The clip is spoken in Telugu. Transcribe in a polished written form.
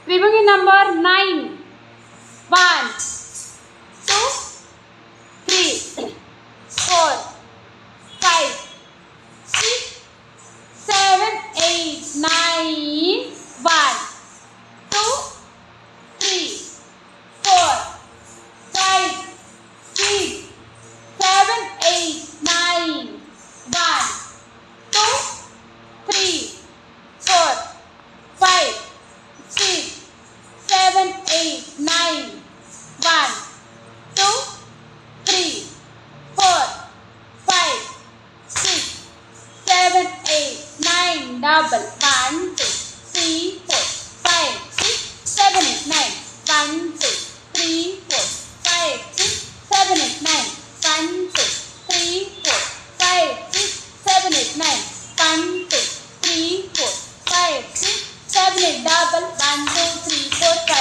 Remaining number 9. 1, 2, 3, 4, 5, 6, 7, 8, 9. 1, 2, 3, 4, 5, 6, 7, 8, 9. 1, 2, 3, 4, 5, 6, 7, 8, 9. 1, 2, 3, 4, 5, 6, 7, 8, 9. Double. 1, 2, 3, 4, 5, 6, 7, 8, 9. 1, 2, 3, 4, 5, 6, 7, 8, 9. 1, 2, 3, 4, 5, 6, 7, 8, 9. 1, 2, 3, 4, 5, 6, 7, 8. Double. 1, 2, 3, 4, 5.